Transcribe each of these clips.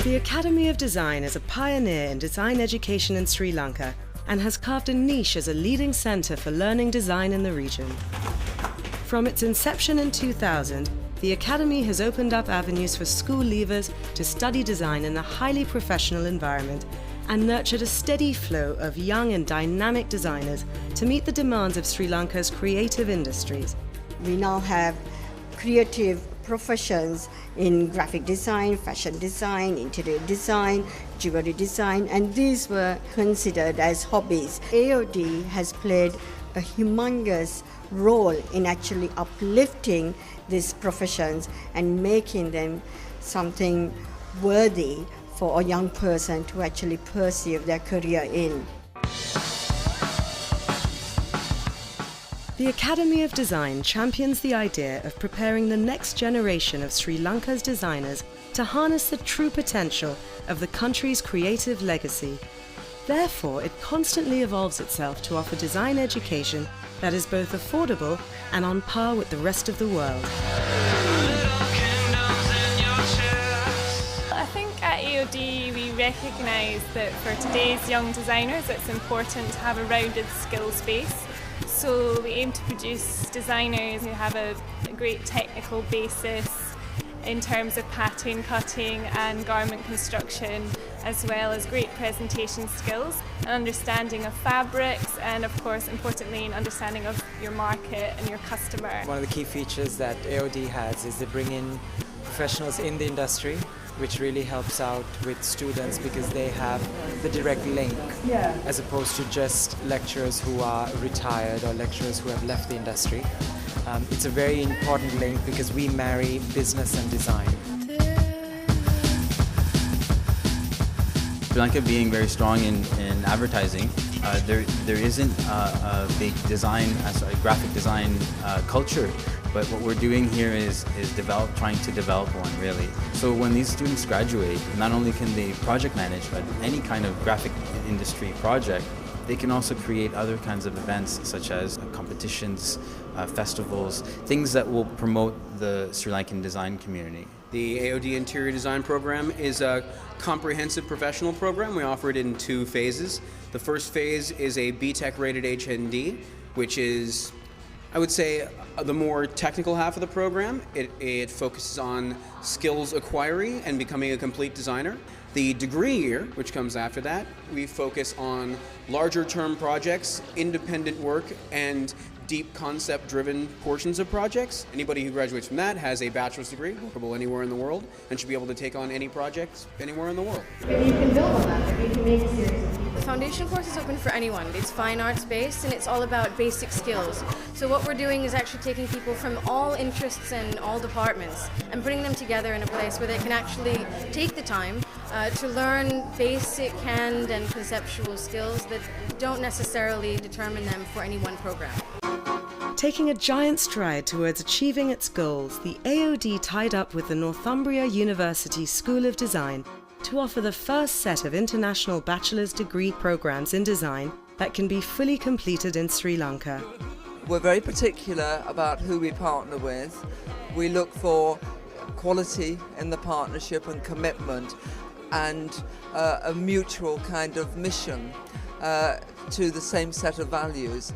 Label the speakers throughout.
Speaker 1: The Academy of Design is a pioneer in design education in Sri Lanka and has carved a niche as a leading centre for learning design in the region. From its inception in 2000, the Academy has opened up avenues for school leavers to study design in a highly professional environment and nurtured a steady flow of young and dynamic designers to meet the demands of Sri Lanka's creative industries.
Speaker 2: We now have creative professions in graphic design, fashion design, interior design, jewelry design, and these were considered as hobbies. AOD has played a humongous role in actually uplifting these professions and making them something worthy for a young person to actually pursue their career in.
Speaker 1: The Academy of Design champions the idea of preparing the next generation of Sri Lanka's designers to harness the true potential of the country's creative legacy. Therefore, it constantly evolves itself to offer design education that is both affordable and on par with the rest of the world.
Speaker 3: I think at AOD we recognise that for today's young designers it's important to have a rounded skills base. So we aim to produce designers who have a great technical basis in terms of pattern cutting and garment construction, as well as great presentation skills, an understanding of fabrics, and of course importantly an understanding of your market and your customer.
Speaker 4: One of the key features that AOD has is they bring in professionals in the industry, which really helps out with students because they have the direct link, as opposed to just lecturers who are retired or lecturers who have left the industry. It's a very important link because we marry business and design.
Speaker 5: Sri Lanka being very strong in advertising, there isn't a big design, graphic design culture. But what we're doing here is trying to develop one, really. So when these students graduate, not only can they project manage, but any kind of graphic industry project, they can also create other kinds of events such as competitions, festivals, things that will promote the Sri Lankan design community.
Speaker 6: The AOD Interior Design Program is a comprehensive professional program. We offer it in 2 phases. The first phase is a BTEC rated HND, which is, I would say, the more technical half of the program. It focuses on skills acquiring and becoming a complete designer. The degree year, which comes after that, we focus on larger term projects, independent work, and deep concept-driven portions of projects. Anybody who graduates from that has a bachelor's degree, workable anywhere in the world, and should be able to take on any projects anywhere in the world.
Speaker 7: Maybe you can build on that, maybe you can make a series of people.
Speaker 8: The foundation course is open for anyone. It's fine arts based and it's all about basic skills. So what we're doing is actually taking people from all interests and all departments and putting them together in a place where they can actually take the time to learn basic hand and conceptual skills that don't necessarily determine them for any one program.
Speaker 1: Taking a giant stride towards achieving its goals, the AOD tied up with the Northumbria University School of Design to offer the first set of international bachelor's degree programs in design that can be fully completed in Sri Lanka.
Speaker 9: We're very particular about who we partner with. We look for quality in the partnership and commitment and a mutual kind of mission to the same set of values.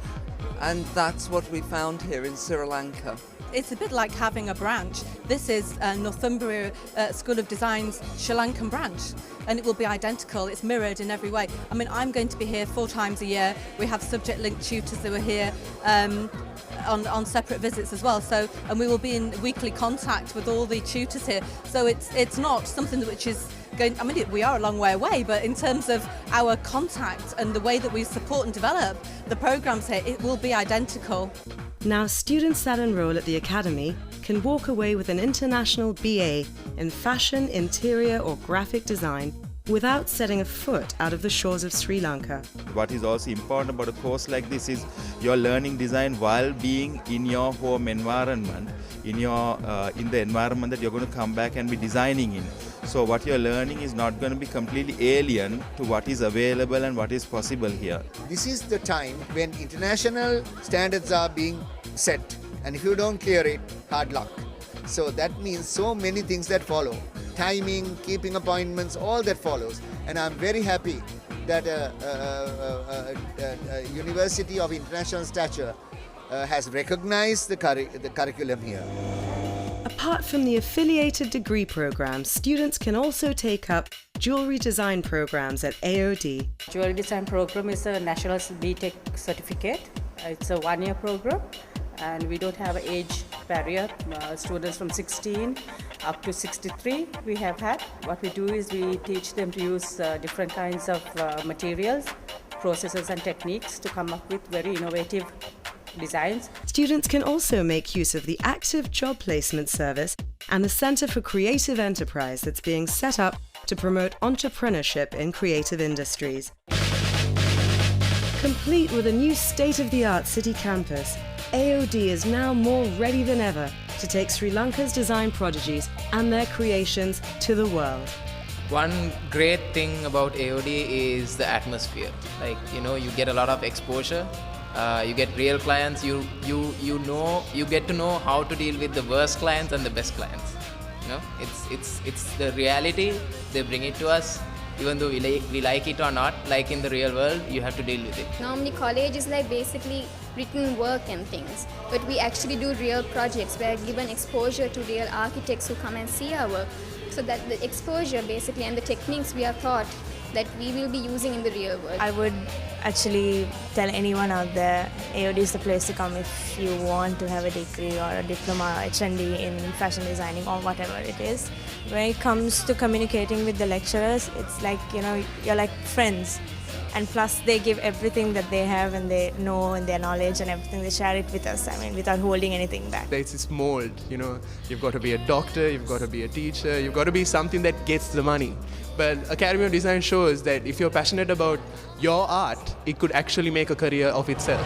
Speaker 9: And that's what we found here in Sri Lanka.
Speaker 10: It's a bit like having a branch. This is Northumbria School of Design's Sri Lankan branch, and it will be identical. It's mirrored in every way. I mean, I'm going to be here 4 times a year. We have subject-linked tutors who are here on separate visits as well. So, and we will be in weekly contact with all the tutors here. So it's not something which is going. I mean, we are a long way away, but in terms of our contact and the way that we support and develop the programs here, it will be identical.
Speaker 1: Now, students that enroll at the Academy can walk away with an international BA in fashion, interior or graphic design without setting a foot out of the shores of Sri Lanka.
Speaker 11: What is also important about a course like this is you're learning design while being in your home environment, in the environment that you're going to come back and be designing in. So what you're learning is not going to be completely alien to what is available and what is possible here.
Speaker 12: This is the time when international standards are being set, and if you don't clear it, hard luck. So that means so many things that follow. timing, keeping appointments, all that follows. And I'm very happy that a university of international stature has recognized the curriculum here.
Speaker 1: Apart from the affiliated degree programs, students can also take up jewelry design programs at AOD.
Speaker 13: Jewelry design program is a national BTech certificate. It's a one-year program, and we don't have an age barrier. Students from 16 up to 63 we have had. What we do is we teach them to use different kinds of materials, processes and techniques to come up with very innovative designs.
Speaker 1: Students can also make use of the active job placement service and the Centre for Creative Enterprise that's being set up to promote entrepreneurship in creative industries. Complete with a new state-of-the-art city campus, AOD is now more ready than ever to take Sri Lanka's design prodigies and their creations to the world.
Speaker 14: One great thing about AOD is the atmosphere. Like, you get a lot of exposure. You get real clients. You get to know how to deal with the worst clients and the best clients. It's the reality. They bring it to us. Even though we like it or not, like in the real world, you have to deal with it.
Speaker 7: Normally college is like basically written work and things, but we actually do real projects. We are given exposure to real architects who come and see our work, so that the exposure basically and the techniques we are taught that we will be using in the real world.
Speaker 15: I would actually tell anyone out there, AOD is the place to come if you want to have a degree or a diploma or HND in fashion designing or whatever it is. When it comes to communicating with the lecturers, it's like, you're like friends. And plus they give everything that they have and they know and their knowledge and everything, they share it with us, without holding anything back.
Speaker 16: It's this mold, you've got to be a doctor, you've got to be a teacher, you've got to be something that gets the money. But Academy of Design shows that if you're passionate about your art, it could actually make a career of itself.